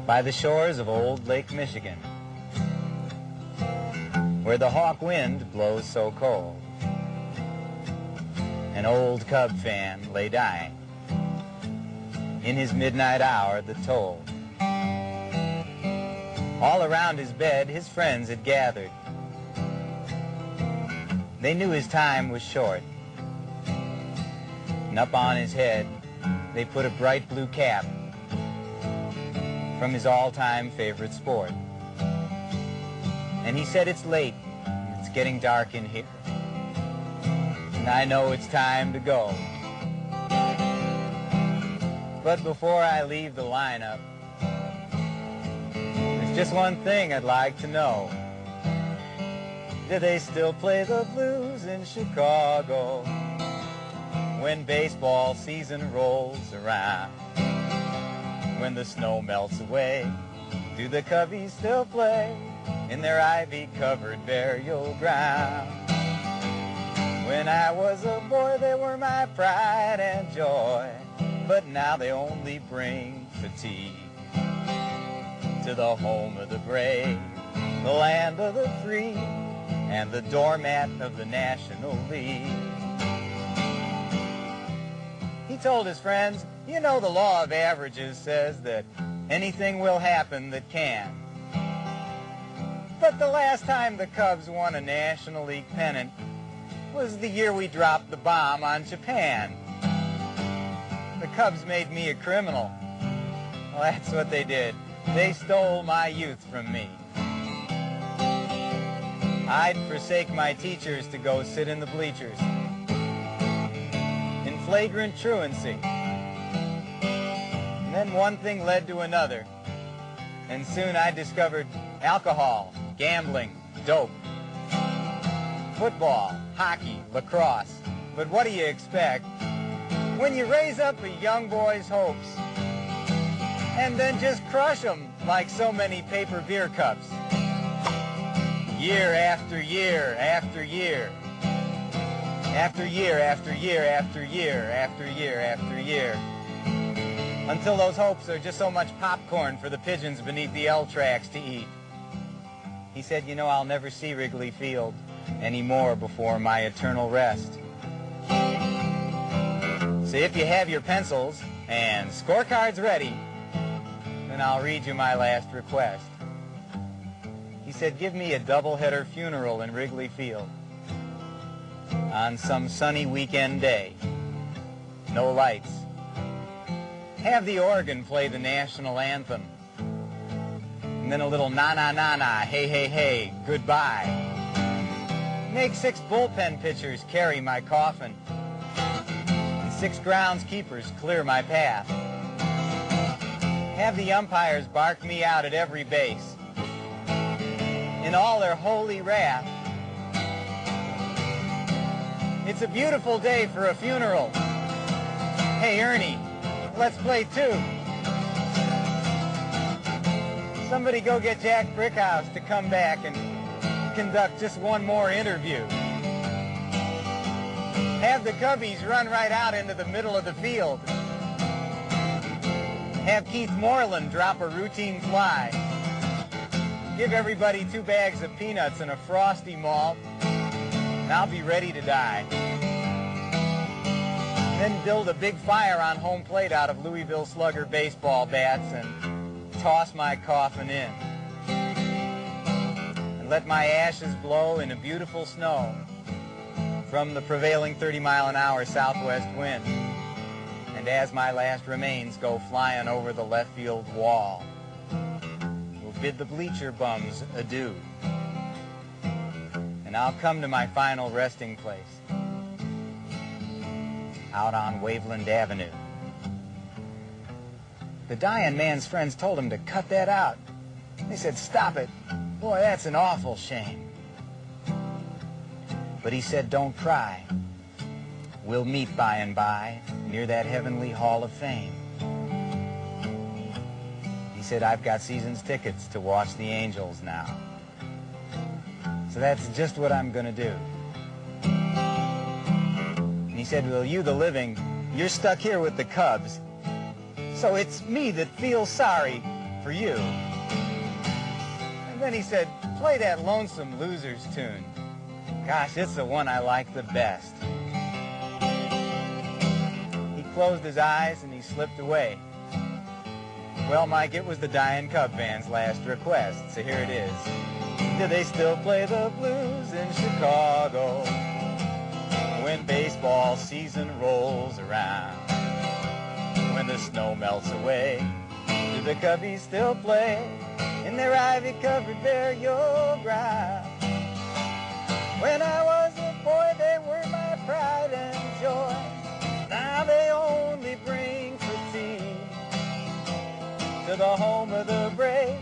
By the shores of old Lake Michigan, where the hawk wind blows so cold, an old Cub fan lay dying in his midnight hour that tolled. All around his bed his friends had gathered. They knew his time was short, and up on his head they put a bright blue cap from his all-time favorite sport. And he said, "It's late, it's getting dark in here, and I know it's time to go. But before I leave the lineup, there's just one thing I'd like to know. Do they still play the blues in Chicago when baseball season rolls around? When the snow melts away, do the Cubbies still play in their ivy-covered burial ground? When I was a boy, they were my pride and joy, but now they only bring fatigue to the home of the brave, the land of the free, and the doormat of the National League." He told his friends, "You know the law of averages says that anything will happen that can. But the last time the Cubs won a National League pennant was the year we dropped the bomb on Japan. The Cubs made me a criminal. Well, that's what they did. They stole my youth from me. I'd forsake my teachers to go sit in the bleachers in flagrant truancy. And then one thing led to another, and soon I discovered alcohol, gambling, dope, football, hockey, lacrosse. But what do you expect when you raise up a young boy's hopes and then just crush them like so many paper beer cups? Year after year after year, after year after year after year after year after year, until those hopes are just so much popcorn for the pigeons beneath the L tracks to eat." He said, "You know, I'll never see Wrigley Field anymore before my eternal rest. So if you have your pencils and scorecards ready, then I'll read you my last request." He said, "Give me a doubleheader funeral in Wrigley Field on some sunny weekend day. No lights. Have the organ play the national anthem. And then a little na-na-na-na, hey-hey-hey, goodbye. Make 6 bullpen pitchers carry my coffin, and 6 groundskeepers clear my path. Have the umpires bark me out at every base in all their holy wrath. It's a beautiful day for a funeral. Hey, Ernie, let's play 2. Somebody go get Jack Brickhouse to come back and conduct just one more interview. Have the Cubbies run right out into the middle of the field. Have Keith Moreland drop a routine fly. Give everybody 2 bags of peanuts and a Frosty malt, and I'll be ready to die. Then build a big fire on home plate out of Louisville Slugger baseball bats and toss my coffin in. And let my ashes blow in a beautiful snow from the prevailing 30-mile-an-hour southwest wind. And as my last remains go flying over the left field wall, we'll bid the bleacher bums adieu. And I'll come to my final resting place out on Waveland Avenue. The dying man's friends told him to cut that out. They said, "Stop it. Boy, that's an awful shame." But he said, "Don't cry. We'll meet by and by near that heavenly hall of fame." He said, "I've got season's tickets to watch the Angels now. So that's just what I'm going to do. And he said, well, you, the living, you're stuck here with the Cubs. So it's me that feels sorry for you. And then he said, play that Lonesome Losers tune. Gosh, it's the one I like the best. He closed his eyes and he slipped away. Well, Mike, it was the dying Cub fans' last request, so here it is. Do they still play the blues in Chicago when baseball season rolls around? When the snow melts away, do the Cubbies still play in their ivy-covered burial ground? When I was a boy, they were my pride and joy. Now they only bring fatigue to the home of the brave